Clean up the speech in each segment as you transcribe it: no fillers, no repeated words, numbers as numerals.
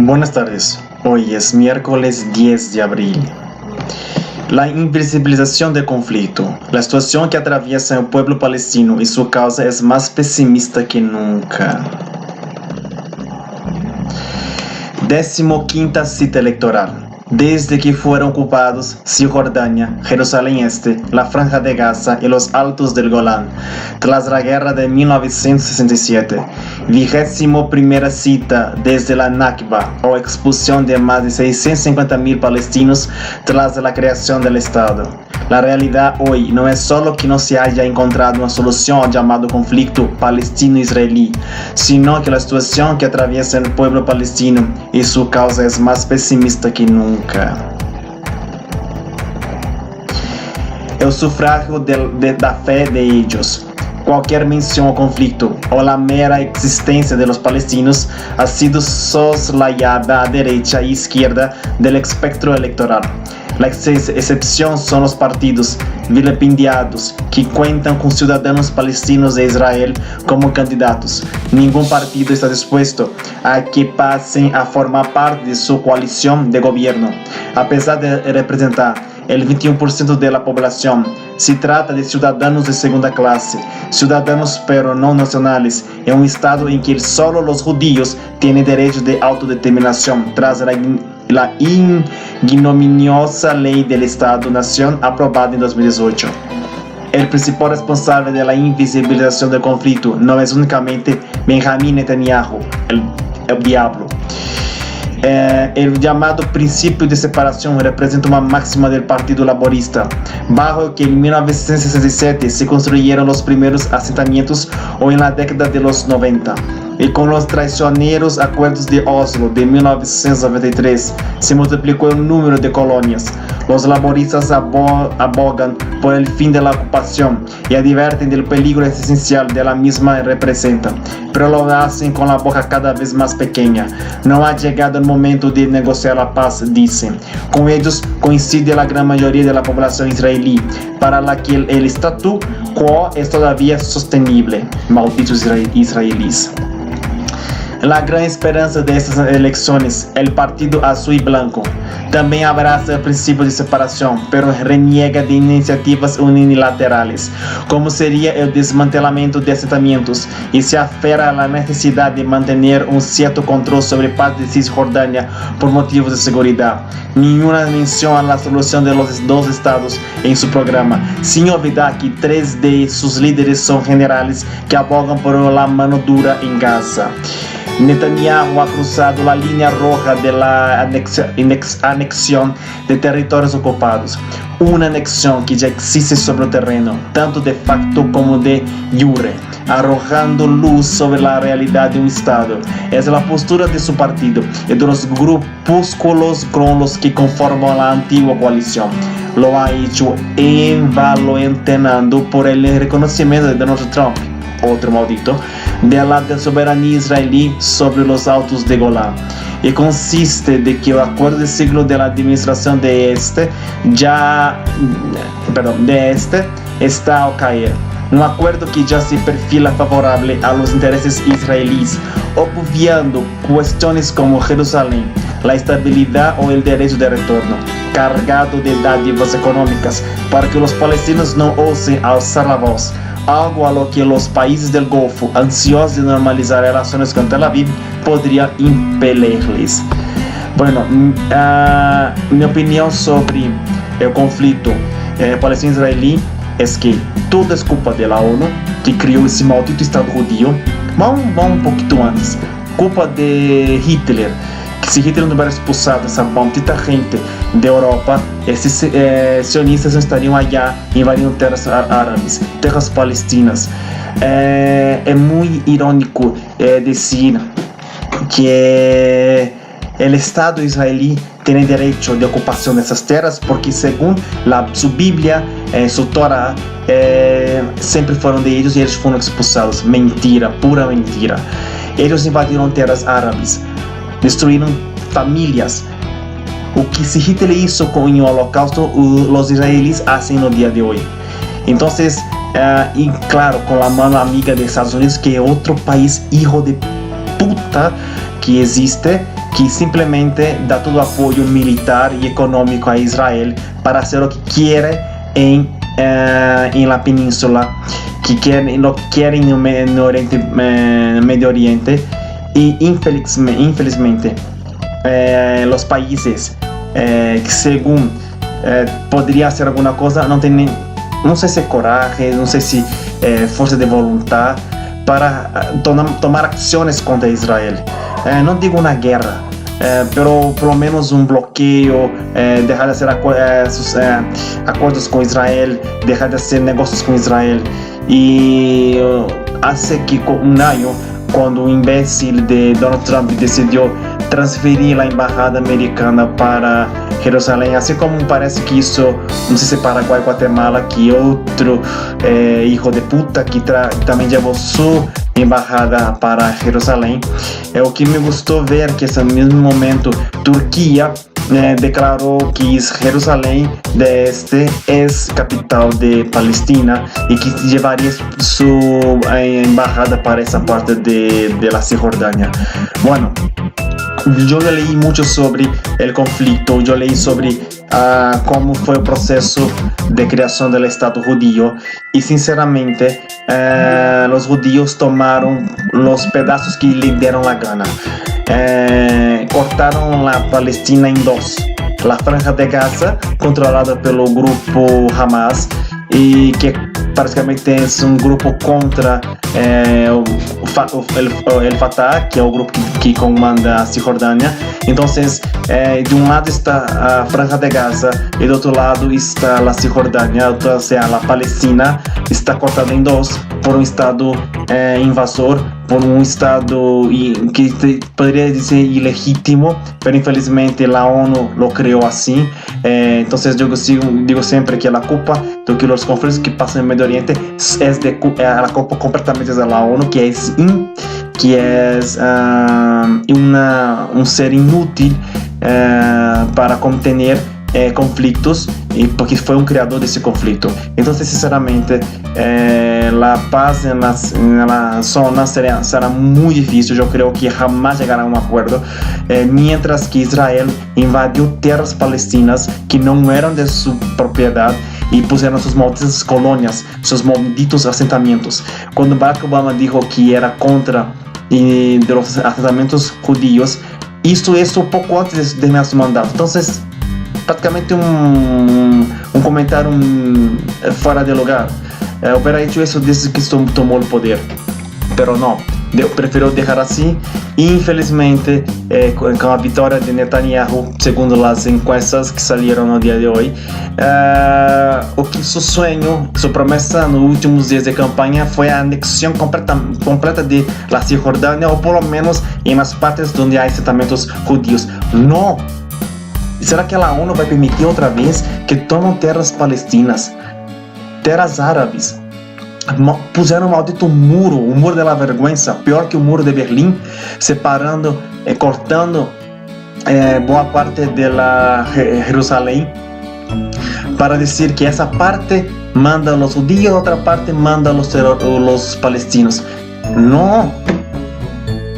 Buenas tardes, hoy es miércoles 10 de abril. La invisibilización del conflicto, la situación que atraviesa el pueblo palestino y su causa es más pesimista que nunca. 15ª cita electoral. Desde que fueron ocupados Cisjordania, Jerusalén Este, la Franja de Gaza y los Altos del Golán, tras la guerra de 1967, 21ª cita desde la Nakba, o expulsión de más de 650.000 palestinos tras la creación del Estado. La realidad hoy no es solo que no se haya encontrado una solución al llamado conflicto palestino-israelí, sino que la situación que atraviesa el pueblo palestino y su causa es más pesimista que nunca. El sufragio de la fe de ellos, cualquier mención al conflicto o la mera existencia de los palestinos ha sido soslayada a derecha e izquierda del espectro electoral. La excepción son los partidos vilipendiados que cuentan con ciudadanos palestinos de Israel como candidatos. Ningún partido está dispuesto a que pasen a formar parte de su coalición de gobierno, a pesar de representar el 21% de la población. Se trata de ciudadanos de segunda clase, ciudadanos pero no nacionales, en un estado en que solo los judíos tienen derecho de autodeterminación tras la ignominiosa ley del Estado-Nación aprobada en 2018. El principal responsable de la invisibilización del conflicto no es únicamente Benjamin Netanyahu, el diablo. El llamado principio de separación representa una máxima del Partido Laborista, bajo el que en 1967 se construyeron los primeros asentamientos o en la década de los 90. Y con los traicioneros acuerdos de Oslo de 1993 se multiplicó el número de colonias. Los laboristas abogan por el fin de la ocupación y advierten del peligro existencial de la misma representa, pero lo hacen con la boca cada vez más pequeña. No ha llegado el momento de negociar la paz, dicen. Con ellos coincide la gran mayoría de la población israelí, para la que el statu quo es todavía sostenible. Malditos israelíes. La gran esperanza de estas elecciones, el Partido Azul y Blanco, también abraza el principio de separación, pero reniega de iniciativas unilaterales, como sería el desmantelamiento de asentamientos, y se aferra a la necesidad de mantener un cierto control sobre parte de Cisjordania por motivos de seguridad. Ninguna mención a la solución de los dos estados en su programa, sin olvidar que 3 de sus líderes son generales que abogan por la mano dura en Gaza. Netanyahu ha cruzado la línea roja de la anexión de territorios ocupados, una anexión que ya existe sobre el terreno, tanto de facto como de jure, arrojando luz sobre la realidad de un Estado. Es la postura de su partido y de los grupúsculos con los que conforman la antigua coalición. Lo ha hecho envalentonando por el reconocimiento de Donald Trump, otro maldito, de la soberanía israelí sobre los Altos de Golán, y consiste de que el acuerdo de siglo de la administración de este está al caer. Un acuerdo que ya se perfila favorable a los intereses israelíes, obviando cuestiones como Jerusalén, la estabilidad o el derecho de retorno, cargado de dádivas económicas para que los palestinos no osen alzar la voz, algo a lo que los países del Golfo, ansiosos de normalizar relaciones con Tel Aviv, podrían impelerles. Bueno, mi opinión sobre el conflicto palestino-israelí es que todo es culpa de la ONU, que creó ese maldito Estado judío. Vamos un poquito antes. Culpa de Hitler, que si Hitler no hubiera expulsado esa maldita gente de Europa, esses sionistas no estariam allá invadindo terras árabes, terras palestinas. É muito irônico dizer que o Estado israelí tem direito de ocupação dessas terras porque, segundo sua Bíblia, sua Torá, sempre foram de eles e eles foram expulsados. Mentira, pura mentira. Eles invadiram terras árabes, destruíram famílias. O que se Hitler hizo con el holocausto, los israelíes hacen no día de hoy. Entonces, y claro, con la mano amiga de Estados Unidos, que es otro país hijo de puta que existe, que simplesmente dá todo o apoio militar e econômico a Israel para fazer o que quiere em la península, que lo quieren no Oriente, Medio Oriente, y infelizmente los países que según podría hacer alguna cosa no tienen, no sé si coraje, no sé si fuerza de voluntad para tomar acciones contra Israel. No digo una guerra, pero por lo menos un bloqueo, dejar de hacer acuerdos con Israel, dejar de hacer negocios con Israel. Y hace que un año, cuando un imbécil de Donald Trump decidió transferir la embajada americana para Jerusalém, assim como parece que hizo, não sei se Paraguai, Guatemala, que outro hijo de puta que também levou sua embajada para Jerusalém. O que me gostou ver que nesse mesmo momento Turquia declarou que Jerusalém deste é capital de Palestina e que levaria sua embajada para essa parte de la Cisjordânia. Bueno, yo leí mucho sobre el conflicto, yo leí sobre cómo fue el proceso de creación del Estado judío y sinceramente los judíos tomaron los pedazos que le dieron la gana. Cortaron la Palestina en dos. La Franja de Gaza, controlada pelo grupo Hamas, y que praticamente es un grupo contra el Fatah, que es el grupo que comanda Cisjordânia. Entonces, de un lado está a Franja de Gaza y de otro lado está la Cisjordânia, o sea, la Palestina está cortada en dos por un estado invasor, por un estado que podría decir ilegítimo, pero infelizmente la ONU lo creó así. Entonces yo digo siempre que la culpa de que los conflictos que pasan en Medio Oriente es la culpa completamente de la ONU, que es un ser inútil para contener conflictos, porque fue un creador de ese conflicto. Entonces, sinceramente, la paz en la zona será muy difícil. Yo creo que jamás llegará a un acuerdo, mientras que Israel invadió tierras palestinas que no eran de su propiedad y pusieron sus malditas colonias, sus malditos asentamientos. Cuando Barack Obama dijo que era contra de los asentamientos judíos, hizo eso poco antes de su mandato. Entonces, prácticamente un comentario fuera de lugar. Hubiera hecho eso desde que tomó el poder, pero no, prefirió dejar así. Infelizmente, con la victoria de Netanyahu, según las encuestas que salieron el día de hoy, su sueño, su promesa en los últimos días de campaña fue la anexión completa de la Cisjordania, o por lo menos en las partes donde hay asentamientos judíos. No. Será que a ONU vai permitir outra vez que tomam terras palestinas, terras árabes? Puseram um maldito muro, o muro da vergonha, pior que o muro de Berlim, separando, cortando boa parte de Jerusalém, para dizer que essa parte manda os judíos, outra parte manda os palestinos. Não!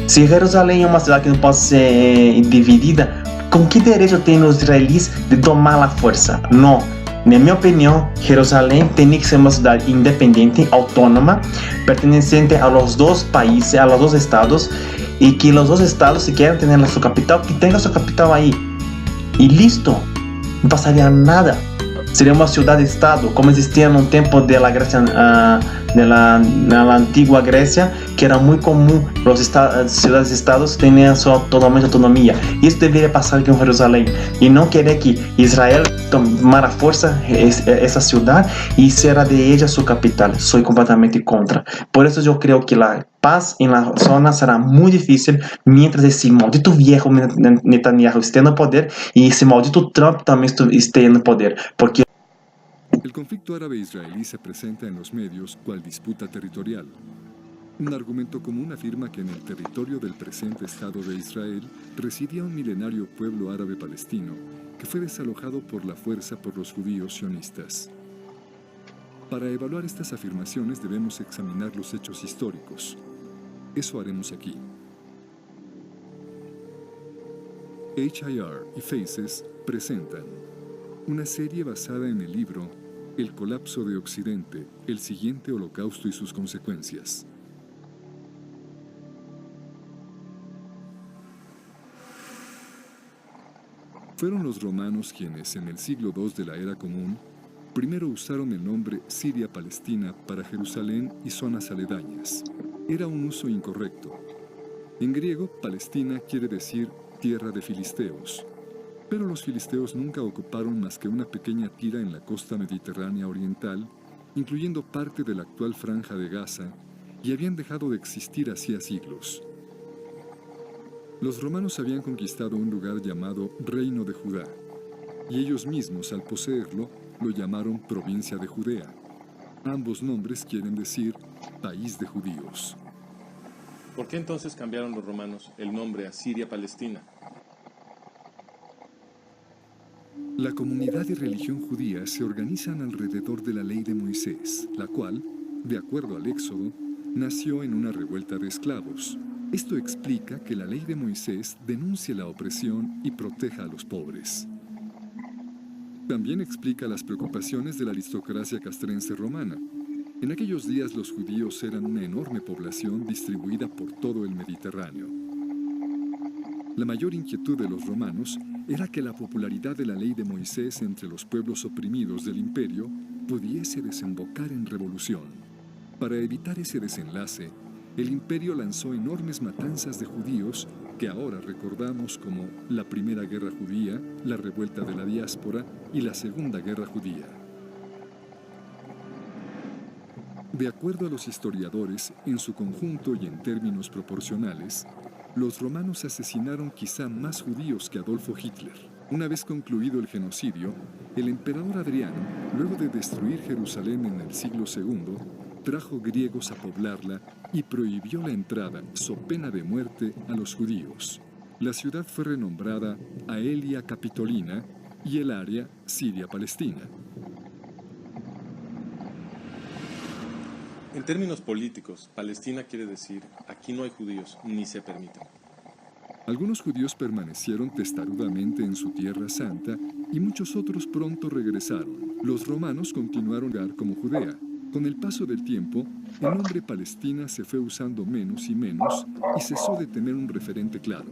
Se Jerusalém é uma cidade que não pode ser dividida, ¿con qué derecho tienen los israelíes de tomar la fuerza? No. En mi opinión, Jerusalén tiene que ser una ciudad independiente, autónoma, perteneciente a los dos países, a los dos estados, y que los dos estados, si quieren tener su capital, que tengan su capital ahí. Y listo. No pasaría nada. Sería una ciudad-estado, como existía en un tiempo de la Grecia, de la antigua Grecia, que era muy común, los ciudades-estados tenían su autonomía. Y esto debería pasar con Jerusalén. Y no querer que Israel tomara fuerza esa ciudad y hiciera de ella su capital. Soy completamente contra. Por eso yo creo que la paz en la zona será muy difícil mientras ese maldito viejo Netanyahu esté en el poder y ese maldito Trump también esté en el poder. Porque el conflicto árabe-israelí se presenta en los medios cual disputa territorial. Un argumento común afirma que en el territorio del presente Estado de Israel residía un milenario pueblo árabe palestino que fue desalojado por la fuerza por los judíos sionistas. Para evaluar estas afirmaciones debemos examinar los hechos históricos. Eso haremos aquí. HIR y Faces presentan una serie basada en el libro El colapso de Occidente, el siguiente holocausto y sus consecuencias. Fueron los romanos quienes, en el siglo II de la Era Común, primero usaron el nombre Siria-Palestina para Jerusalén y zonas aledañas. Era un uso incorrecto. En griego, Palestina quiere decir tierra de filisteos. Pero los filisteos nunca ocuparon más que una pequeña tira en la costa mediterránea oriental, incluyendo parte de la actual franja de Gaza, y habían dejado de existir hacía siglos. Los romanos habían conquistado un lugar llamado Reino de Judá, y ellos mismos, al poseerlo, lo llamaron Provincia de Judea. Ambos nombres quieren decir País de Judíos. ¿Por qué entonces cambiaron los romanos el nombre a Siria-Palestina? La comunidad y religión judía se organizan alrededor de la ley de Moisés, la cual, de acuerdo al Éxodo, nació en una revuelta de esclavos. Esto explica que la ley de Moisés denuncie la opresión y proteja a los pobres. También explica las preocupaciones de la aristocracia castrense romana. En aquellos días los judíos eran una enorme población distribuida por todo el Mediterráneo. La mayor inquietud de los romanos era que la popularidad de la ley de Moisés entre los pueblos oprimidos del imperio pudiese desembocar en revolución. Para evitar ese desenlace, el imperio lanzó enormes matanzas de judíos que ahora recordamos como la Primera Guerra Judía, la Revuelta de la Diáspora y la Segunda Guerra Judía. De acuerdo a los historiadores, en su conjunto y en términos proporcionales, los romanos asesinaron quizá más judíos que Adolfo Hitler. Una vez concluido el genocidio, el emperador Adriano, luego de destruir Jerusalén en el siglo II, trajo griegos a poblarla y prohibió la entrada, so pena de muerte, a los judíos. La ciudad fue renombrada Aelia Capitolina y el área Siria-Palestina. En términos políticos, Palestina quiere decir aquí no hay judíos, ni se permiten. Algunos judíos permanecieron testarudamente en su tierra santa y muchos otros pronto regresaron. Los romanos continuaron como Judea. Con el paso del tiempo, el nombre Palestina se fue usando menos y menos y cesó de tener un referente claro.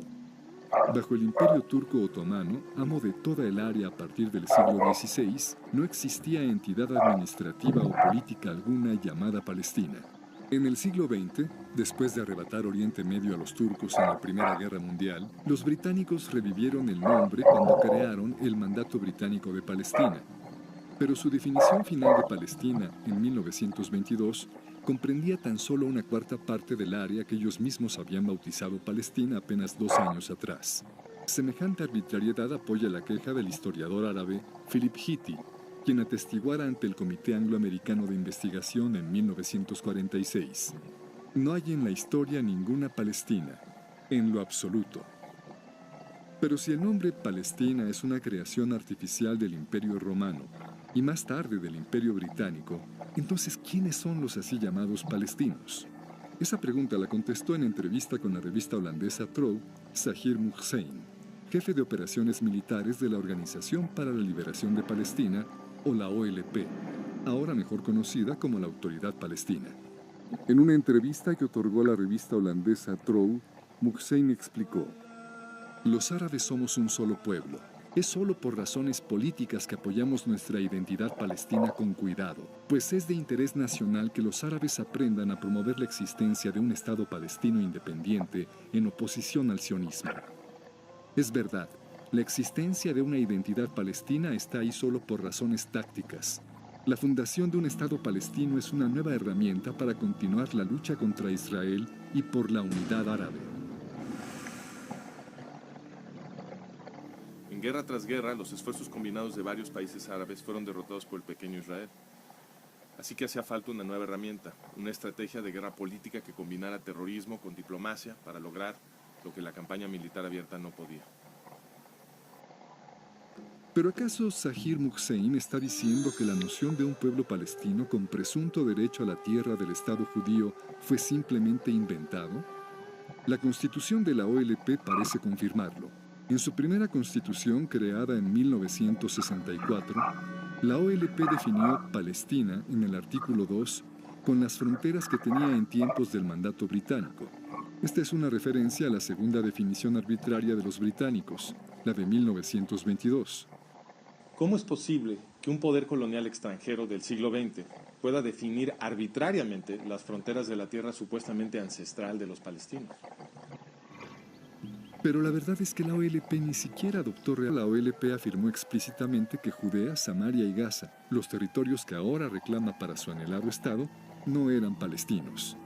Bajo el Imperio Turco Otomano, amo de toda el área a partir del siglo XVI, no existía entidad administrativa o política alguna llamada Palestina. En el siglo XX, después de arrebatar Oriente Medio a los turcos en la Primera Guerra Mundial, los británicos revivieron el nombre cuando crearon el Mandato Británico de Palestina. Pero su definición final de Palestina, en 1922, comprendía tan solo una cuarta parte del área que ellos mismos habían bautizado Palestina apenas 2 años atrás. Semejante arbitrariedad apoya la queja del historiador árabe Philip Hitti, quien atestiguara ante el Comité Anglo-Americano de Investigación en 1946. No hay en la historia ninguna Palestina, en lo absoluto. Pero si el nombre Palestina es una creación artificial del Imperio Romano y más tarde del Imperio Británico, entonces ¿quiénes son los así llamados palestinos? Esa pregunta la contestó en entrevista con la revista holandesa Trouw Zahir Muhseen, jefe de operaciones militares de la Organización para la Liberación de Palestina, o la OLP, ahora mejor conocida como la Autoridad Palestina. En una entrevista que otorgó la revista holandesa Trouw, Muhseen explicó: los árabes somos un solo pueblo. Es solo por razones políticas que apoyamos nuestra identidad palestina con cuidado, pues es de interés nacional que los árabes aprendan a promover la existencia de un Estado palestino independiente en oposición al sionismo. Es verdad, la existencia de una identidad palestina está ahí solo por razones tácticas. La fundación de un Estado palestino es una nueva herramienta para continuar la lucha contra Israel y por la unidad árabe. En guerra tras guerra, los esfuerzos combinados de varios países árabes fueron derrotados por el pequeño Israel. Así que hacía falta una nueva herramienta, una estrategia de guerra política que combinara terrorismo con diplomacia para lograr lo que la campaña militar abierta no podía. ¿Pero acaso Zahir Muhseen está diciendo que la noción de un pueblo palestino con presunto derecho a la tierra del Estado judío fue simplemente inventado? La Constitución de la OLP parece confirmarlo. En su primera constitución, creada en 1964, la OLP definió Palestina en el artículo 2 con las fronteras que tenía en tiempos del mandato británico. Esta es una referencia a la segunda definición arbitraria de los británicos, la de 1922. ¿Cómo es posible que un poder colonial extranjero del siglo XX pueda definir arbitrariamente las fronteras de la tierra supuestamente ancestral de los palestinos? Pero la verdad es que la OLP ni siquiera adoptó real. La OLP afirmó explícitamente que Judea, Samaria y Gaza, los territorios que ahora reclama para su anhelado Estado, no eran palestinos.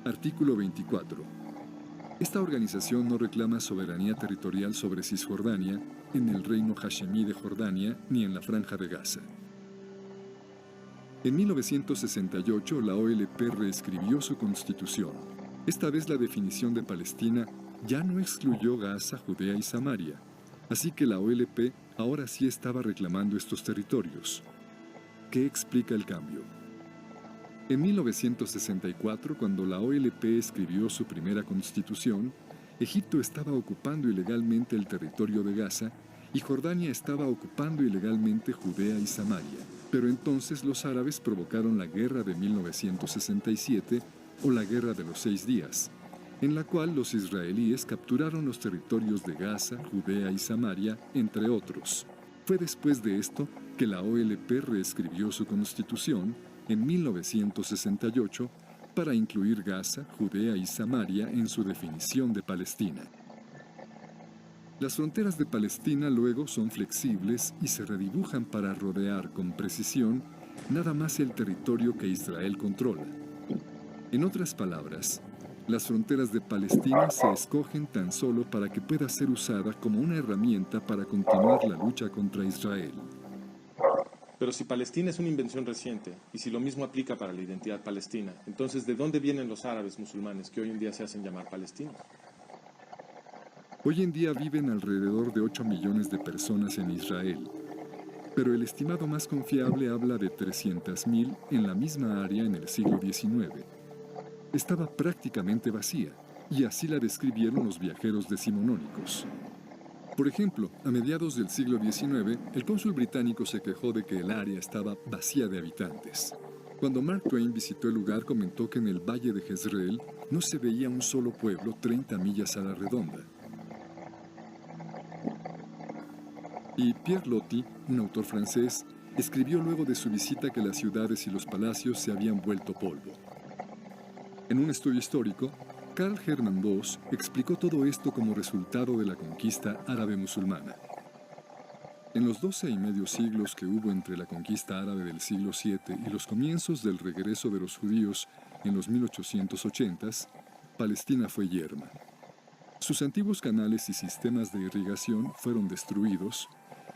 Artículo 24. Esta organización no reclama soberanía territorial sobre Cisjordania, en el reino hashemí de Jordania, ni en la Franja de Gaza. En 1968, la OLP reescribió su constitución. Esta vez la definición de Palestina ya no excluyó Gaza, Judea y Samaria, así que la OLP ahora sí estaba reclamando estos territorios. ¿Qué explica el cambio? En 1964, cuando la OLP escribió su primera constitución, Egipto estaba ocupando ilegalmente el territorio de Gaza y Jordania estaba ocupando ilegalmente Judea y Samaria. Pero entonces los árabes provocaron la guerra de 1967 o la Guerra de los 6 días, en la cual los israelíes capturaron los territorios de Gaza, Judea y Samaria, entre otros. Fue después de esto que la OLP reescribió su constitución en 1968 para incluir Gaza, Judea y Samaria en su definición de Palestina. Las fronteras de Palestina luego son flexibles y se redibujan para rodear con precisión nada más el territorio que Israel controla. En otras palabras, las fronteras de Palestina se escogen tan solo para que pueda ser usada como una herramienta para continuar la lucha contra Israel. Pero si Palestina es una invención reciente, y si lo mismo aplica para la identidad palestina, entonces ¿de dónde vienen los árabes musulmanes que hoy en día se hacen llamar palestinos? Hoy en día viven alrededor de 8 millones de personas en Israel, pero el estimado más confiable habla de 300.000 en la misma área en el siglo XIX. Estaba prácticamente vacía, y así la describieron los viajeros decimonónicos. Por ejemplo, a mediados del siglo XIX, el cónsul británico se quejó de que el área estaba vacía de habitantes. Cuando Mark Twain visitó el lugar, comentó que en el valle de Jezreel no se veía un solo pueblo 30 millas a la redonda. Y Pierre Loti, un autor francés, escribió luego de su visita que las ciudades y los palacios se habían vuelto polvo. En un estudio histórico, Karl Hermann Voss explicó todo esto como resultado de la conquista árabe-musulmana. En los 12 y medio siglos que hubo entre la conquista árabe del siglo VII y los comienzos del regreso de los judíos en los 1880s, Palestina fue yerma. Sus antiguos canales y sistemas de irrigación fueron destruidos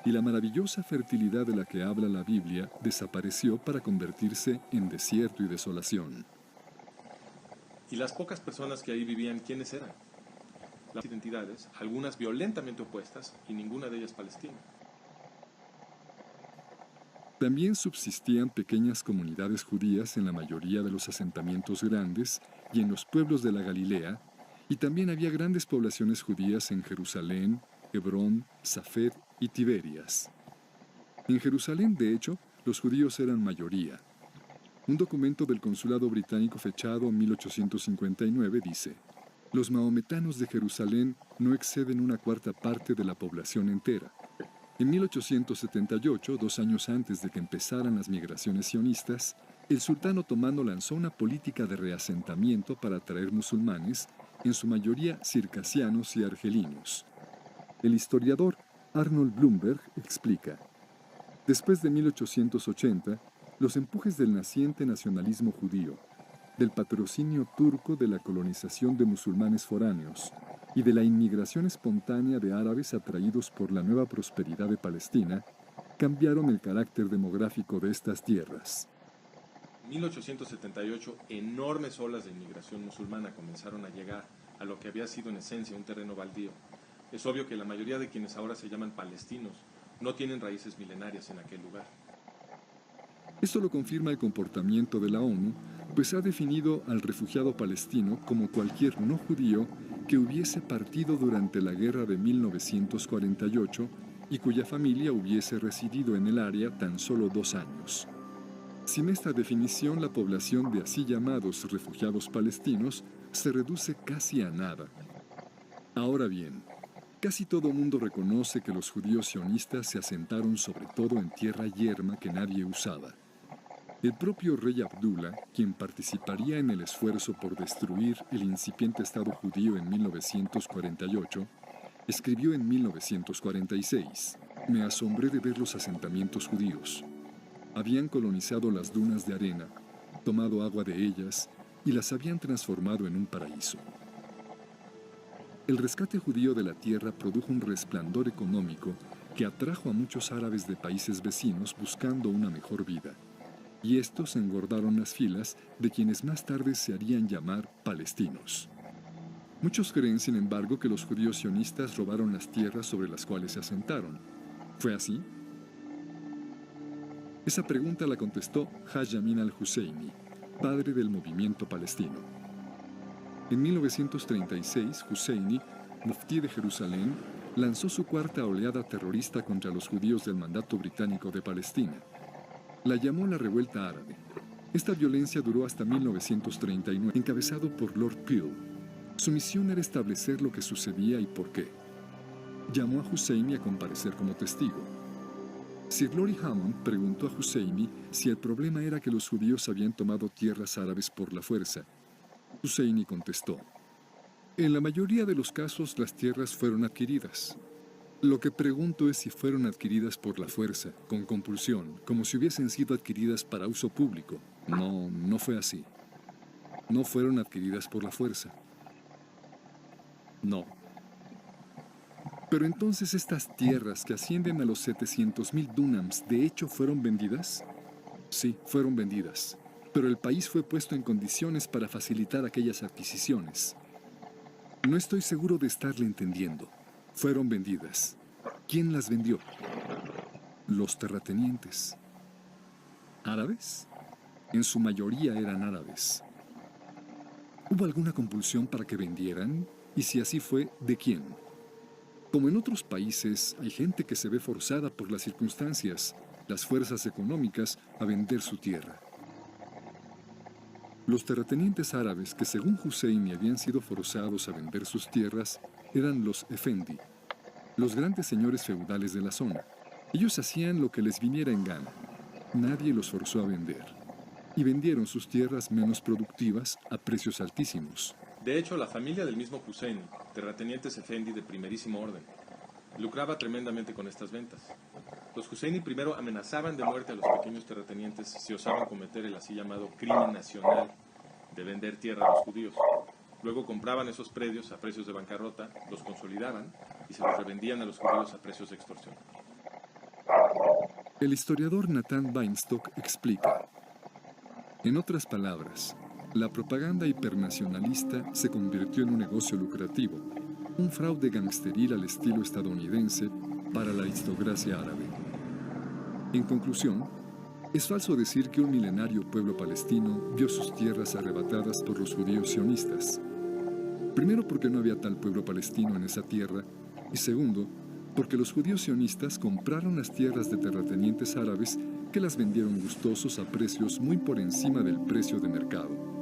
y la maravillosa fertilidad de la que habla la Biblia desapareció para convertirse en desierto y desolación. ¿Y las pocas personas que ahí vivían, quiénes eran? Las identidades, algunas violentamente opuestas y ninguna de ellas palestina. También subsistían pequeñas comunidades judías en la mayoría de los asentamientos grandes y en los pueblos de la Galilea, y también había grandes poblaciones judías en Jerusalén, Hebrón, Safed y Tiberias. En Jerusalén, de hecho, los judíos eran mayoría. Un documento del consulado británico fechado en 1859 dice: los mahometanos de Jerusalén no exceden una cuarta parte de la población entera. En 1878, 2 años antes de que empezaran las migraciones sionistas, el sultán otomano lanzó una política de reasentamiento para atraer musulmanes, en su mayoría circasianos y argelinos. El historiador Arnold Blumberg explica: después de 1880, los empujes del naciente nacionalismo judío, del patrocinio turco de la colonización de musulmanes foráneos y de la inmigración espontánea de árabes atraídos por la nueva prosperidad de Palestina, cambiaron el carácter demográfico de estas tierras. En 1878, enormes olas de inmigración musulmana comenzaron a llegar a lo que había sido en esencia un terreno baldío. Es obvio que la mayoría de quienes ahora se llaman palestinos no tienen raíces milenarias en aquel lugar. Esto lo confirma el comportamiento de la ONU, pues ha definido al refugiado palestino como cualquier no judío que hubiese partido durante la guerra de 1948 y cuya familia hubiese residido en el área tan solo 2 años. Sin esta definición, la población de así llamados refugiados palestinos se reduce casi a nada. Ahora bien, casi todo mundo reconoce que los judíos sionistas se asentaron sobre todo en tierra yerma que nadie usaba. El propio rey Abdullah, quien participaría en el esfuerzo por destruir el incipiente Estado judío en 1948, escribió en 1946: «Me asombré de ver los asentamientos judíos. Habían colonizado las dunas de arena, tomado agua de ellas y las habían transformado en un paraíso». El rescate judío de la tierra produjo un resplandor económico que atrajo a muchos árabes de países vecinos buscando una mejor vida. Y estos engordaron las filas de quienes más tarde se harían llamar palestinos. Muchos creen, sin embargo, que los judíos sionistas robaron las tierras sobre las cuales se asentaron. ¿Fue así? Esa pregunta la contestó Haj Amin al-Husseini, padre del movimiento palestino. En 1936, Husseini, muftí de Jerusalén, lanzó su cuarta oleada terrorista contra los judíos del mandato británico de Palestina. La llamó la Revuelta Árabe. Esta violencia duró hasta 1939, encabezado por Lord Peel. Su misión era establecer lo que sucedía y por qué. Llamó a Husseini a comparecer como testigo. Sir Glory Hammond preguntó a Husseini si el problema era que los judíos habían tomado tierras árabes por la fuerza. Husseini contestó: «En la mayoría de los casos las tierras fueron adquiridas. Lo que pregunto es si fueron adquiridas por la fuerza, con compulsión, como si hubiesen sido adquiridas para uso público. No, no fue así. No fueron adquiridas por la fuerza. No. Pero entonces estas tierras que ascienden a los 700,000 dunams, ¿de hecho fueron vendidas? Sí, fueron vendidas. Pero el país fue puesto en condiciones para facilitar aquellas adquisiciones. No estoy seguro de estarle entendiendo. Fueron vendidas. ¿Quién las vendió? Los terratenientes. ¿Árabes? En su mayoría eran árabes. ¿Hubo alguna compulsión para que vendieran? Y si así fue, ¿de quién? Como en otros países, hay gente que se ve forzada por las circunstancias, las fuerzas económicas, a vender su tierra. Los terratenientes árabes que según Husseini habían sido forzados a vender sus tierras eran los Efendi, los grandes señores feudales de la zona. Ellos hacían lo que les viniera en gana. Nadie los forzó a vender. Y vendieron sus tierras menos productivas a precios altísimos. De hecho, la familia del mismo Husseini, terratenientes Efendi de primerísimo orden, lucraba tremendamente con estas ventas. Los Husseini primero amenazaban de muerte a los pequeños terratenientes si osaban cometer el así llamado crimen nacional de vender tierra a los judíos. Luego compraban esos predios a precios de bancarrota, los consolidaban y se los revendían a los judíos a precios de extorsión. El historiador Nathan Weinstock explica: en otras palabras, la propaganda hipernacionalista se convirtió en un negocio lucrativo, un fraude gangsteril al estilo estadounidense para la aristocracia árabe. En conclusión, es falso decir que un milenario pueblo palestino vio sus tierras arrebatadas por los judíos sionistas. Primero, porque no había tal pueblo palestino en esa tierra, y segundo, porque los judíos sionistas compraron las tierras de terratenientes árabes que las vendieron gustosos a precios muy por encima del precio de mercado.